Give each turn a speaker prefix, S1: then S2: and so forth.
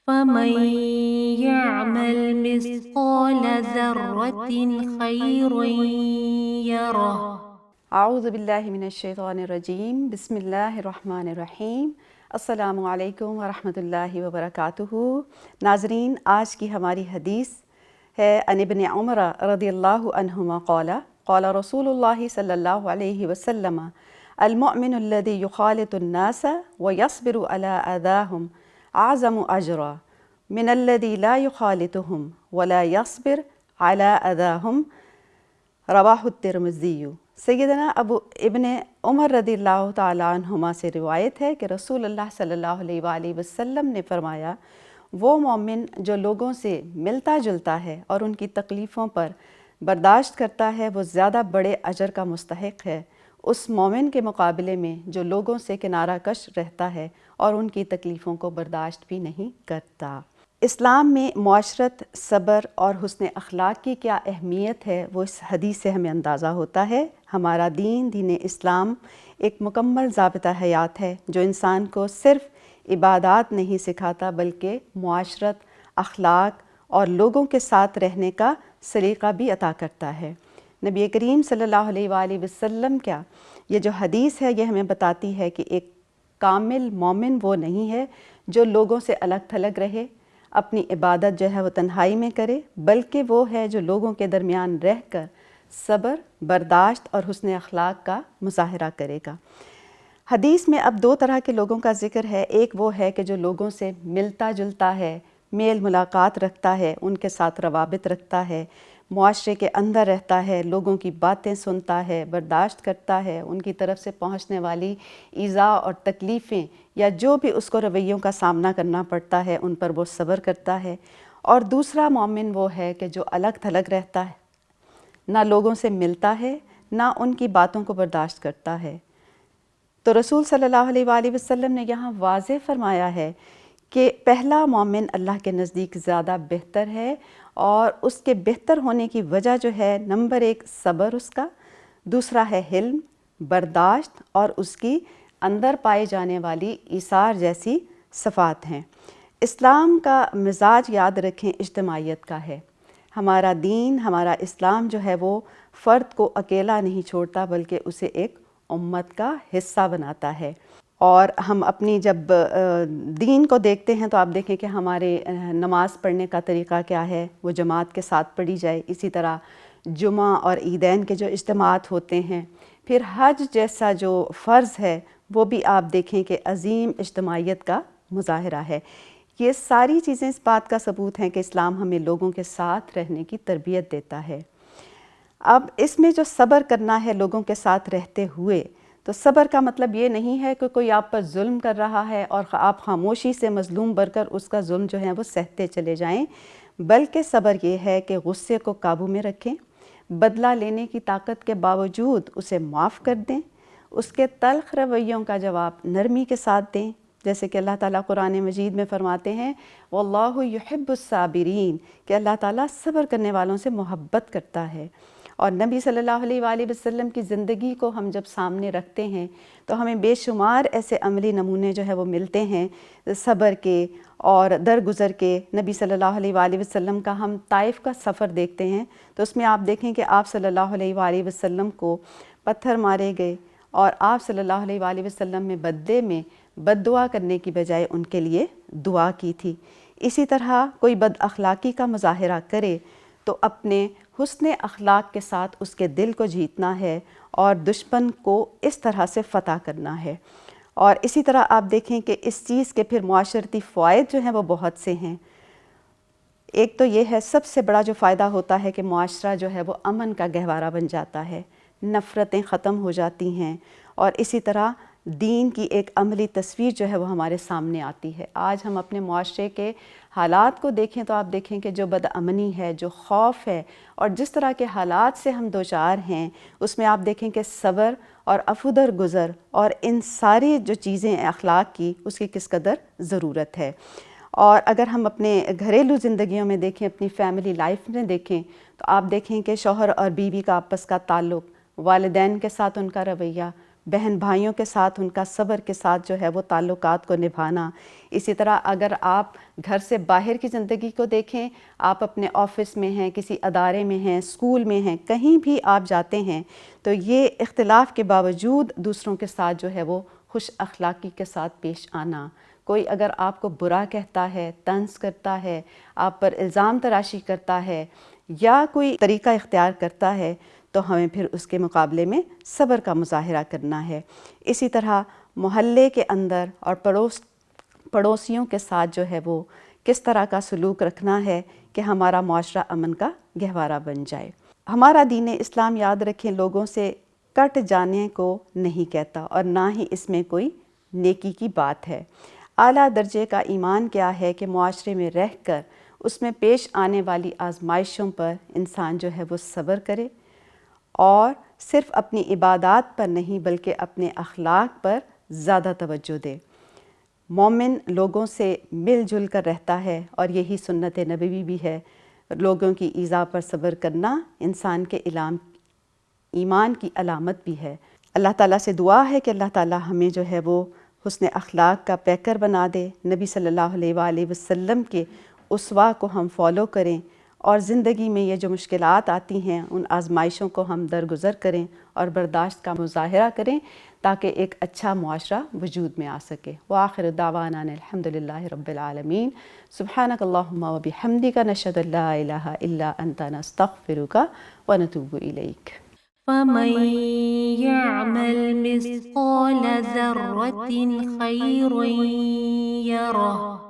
S1: فمن يعمل مثقال ذرة خيرا يره۔
S2: اعوذ باللہ من الشیطان الرجیم، بسم اللہ الرحمن الرحیم۔ السلام علیکم ورحمۃ اللہ وبرکاتہ۔ ناظرین، آج کی ہماری حدیث ہے عن ابن عمر رضی اللہ عنہما قال قال رسول اللہ صلی اللہ علیہ وسلم المؤمن الذي يخالط الناس ويصبر على اذاهم اعظم اجرا من الذي لا يخالطهم ولا يصبر على اذاهم، رواہ الترمذی۔ سیدنا ابن عمر رضی اللہ تعالیٰ عنہما سے روایت ہے کہ رسول اللہ صلی اللہ علیہ وآلہ وسلم نے فرمایا، وہ مومن جو لوگوں سے ملتا جلتا ہے اور ان کی تکلیفوں پر برداشت کرتا ہے، وہ زیادہ بڑے اجر کا مستحق ہے اس مومن کے مقابلے میں جو لوگوں سے کنارہ کش رہتا ہے اور ان کی تکلیفوں کو برداشت بھی نہیں کرتا۔ اسلام میں معاشرت، صبر اور حسن اخلاق کی کیا اہمیت ہے، وہ اس حدیث سے ہمیں اندازہ ہوتا ہے۔ ہمارا دین اسلام ایک مکمل ضابطہ حیات ہے جو انسان کو صرف عبادات نہیں سکھاتا بلکہ معاشرت، اخلاق اور لوگوں کے ساتھ رہنے کا سلیقہ بھی عطا کرتا ہے۔ نبی کریم صلی اللہ علیہ وآلہ وسلم کیا یہ جو حدیث ہے یہ ہمیں بتاتی ہے کہ ایک کامل مومن وہ نہیں ہے جو لوگوں سے الگ تھلگ رہے، اپنی عبادت جو ہے وہ تنہائی میں کرے، بلکہ وہ ہے جو لوگوں کے درمیان رہ کر صبر، برداشت اور حسن اخلاق کا مظاہرہ کرے گا۔ حدیث میں اب دو طرح کے لوگوں کا ذکر ہے۔ ایک وہ ہے کہ جو لوگوں سے ملتا جلتا ہے، میل ملاقات رکھتا ہے، ان کے ساتھ روابط رکھتا ہے، معاشرے کے اندر رہتا ہے، لوگوں کی باتیں سنتا ہے، برداشت کرتا ہے، ان کی طرف سے پہنچنے والی ایذا اور تکلیفیں یا جو بھی اس کو رویوں کا سامنا کرنا پڑتا ہے ان پر وہ صبر کرتا ہے۔ اور دوسرا مومن وہ ہے کہ جو الگ تھلگ رہتا ہے، نہ لوگوں سے ملتا ہے، نہ ان کی باتوں کو برداشت کرتا ہے۔ تو رسول صلی اللہ علیہ وآلہ وسلم نے یہاں واضح فرمایا ہے کہ پہلا مومن اللہ کے نزدیک زیادہ بہتر ہے، اور اس کے بہتر ہونے کی وجہ جو ہے نمبر ایک صبر اس کا، دوسرا ہے حلم، برداشت اور اس کی اندر پائے جانے والی ایثار جیسی صفات ہیں۔ اسلام کا مزاج یاد رکھیں اجتماعیت کا ہے۔ ہمارا دین، ہمارا اسلام جو ہے وہ فرد کو اکیلا نہیں چھوڑتا بلکہ اسے ایک امت کا حصہ بناتا ہے۔ اور ہم اپنی جب دین کو دیکھتے ہیں تو آپ دیکھیں کہ ہمارے نماز پڑھنے کا طریقہ کیا ہے، وہ جماعت کے ساتھ پڑھی جائے۔ اسی طرح جمعہ اور عیدین کے جو اجتماعات ہوتے ہیں، پھر حج جیسا جو فرض ہے وہ بھی آپ دیکھیں کہ عظیم اجتماعیت کا مظاہرہ ہے۔ یہ ساری چیزیں اس بات کا ثبوت ہیں کہ اسلام ہمیں لوگوں کے ساتھ رہنے کی تربیت دیتا ہے۔ اب اس میں جو صبر کرنا ہے لوگوں کے ساتھ رہتے ہوئے، تو صبر کا مطلب یہ نہیں ہے کہ کوئی آپ پر ظلم کر رہا ہے اور آپ خاموشی سے مظلوم بن کر اس کا ظلم جو ہے وہ سہتے چلے جائیں، بلکہ صبر یہ ہے کہ غصے کو قابو میں رکھیں، بدلہ لینے کی طاقت کے باوجود اسے معاف کر دیں، اس کے تلخ رویوں کا جواب نرمی کے ساتھ دیں، جیسے کہ اللہ تعالیٰ قرآن مجید میں فرماتے ہیں واللہ یحب الصابرین، کہ اللہ تعالیٰ صبر کرنے والوں سے محبت کرتا ہے۔ اور نبی صلی اللہ علیہ وآلہ وسلم کی زندگی کو ہم جب سامنے رکھتے ہیں تو ہمیں بے شمار ایسے عملی نمونے جو ہے وہ ملتے ہیں صبر کے اور درگزر کے۔ نبی صلی اللہ علیہ وآلہ وسلم کا ہم طائف کا سفر دیکھتے ہیں تو اس میں آپ دیکھیں کہ آپ صلی اللہ علیہ وآلہ وسلم کو پتھر مارے گئے اور آپ صلی اللہ علیہ وآلہ وسلم میں بدلے میں بد دعا کرنے کی بجائے ان کے لیے دعا کی تھی۔ اسی طرح کوئی بد اخلاقی کا مظاہرہ کرے تو اپنے حسن اخلاق کے ساتھ اس کے دل کو جیتنا ہے اور دشمن کو اس طرح سے فتح کرنا ہے۔ اور اسی طرح آپ دیکھیں کہ اس چیز کے پھر معاشرتی فوائد جو ہیں وہ بہت سے ہیں۔ ایک تو یہ ہے، سب سے بڑا جو فائدہ ہوتا ہے کہ معاشرہ جو ہے وہ امن کا گہوارہ بن جاتا ہے، نفرتیں ختم ہو جاتی ہیں، اور اسی طرح دین کی ایک عملی تصویر جو ہے وہ ہمارے سامنے آتی ہے۔ آج ہم اپنے معاشرے کے حالات کو دیکھیں تو آپ دیکھیں کہ جو بدامنی ہے، جو خوف ہے اور جس طرح کے حالات سے ہم دوچار ہیں، اس میں آپ دیکھیں کہ صبر اور عفو درگزر اور ان ساری جو چیزیں اخلاق کی، اس کی کس قدر ضرورت ہے۔ اور اگر ہم اپنے گھریلو زندگیوں میں دیکھیں، اپنی فیملی لائف میں دیکھیں، تو آپ دیکھیں کہ شوہر اور بیوی کا آپس کا تعلق، والدین کے ساتھ ان کا رویہ، بہن بھائیوں کے ساتھ ان کا صبر کے ساتھ جو ہے وہ تعلقات کو نبھانا. اسی طرح اگر آپ گھر سے باہر کی زندگی کو دیکھیں، آپ اپنے آفس میں ہیں، کسی ادارے میں ہیں، اسکول میں ہیں، کہیں بھی آپ جاتے ہیں تو یہ اختلاف کے باوجود دوسروں کے ساتھ جو ہے وہ خوش اخلاقی کے ساتھ پیش آنا. کوئی اگر آپ کو برا کہتا ہے، طنز کرتا ہے، آپ پر الزام تراشی کرتا ہے یا کوئی طریقہ اختیار کرتا ہے تو ہمیں پھر اس کے مقابلے میں صبر کا مظاہرہ کرنا ہے. اسی طرح محلے کے اندر اور پڑوسیوں کے ساتھ جو ہے وہ کس طرح کا سلوک رکھنا ہے کہ ہمارا معاشرہ امن کا گہوارہ بن جائے. ہمارا دین اسلام، یاد رکھیں، لوگوں سے کٹ جانے کو نہیں کہتا اور نہ ہی اس میں کوئی نیکی کی بات ہے. اعلیٰ درجے کا ایمان کیا ہے کہ معاشرے میں رہ کر اس میں پیش آنے والی آزمائشوں پر انسان جو ہے وہ صبر کرے اور صرف اپنی عبادات پر نہیں بلکہ اپنے اخلاق پر زیادہ توجہ دے. مومن لوگوں سے مل جل کر رہتا ہے اور یہی سنت نبوی بھی ہے. لوگوں کی ایذا پر صبر کرنا انسان کے ایمان کی علامت بھی ہے. اللہ تعالیٰ سے دعا ہے کہ اللہ تعالیٰ ہمیں جو ہے وہ حسن اخلاق کا پیکر بنا دے، نبی صلی اللہ علیہ وآلہ وسلم کے اسوہ کو ہم فالو کریں اور زندگی میں یہ جو مشکلات آتی ہیں ان آزمائشوں کو ہم درگزر کریں اور برداشت کا مظاہرہ کریں تاکہ ایک اچھا معاشرہ وجود میں آ سکے. وآخر دعوانا الحمدللہ رب العالمین. سبحانک اللہم وبحمدک، نشہد ان لا الہ الا انت، نستغفرک ونتوب الیک.
S1: فمن يعمل مثقال ذرة خيرا يره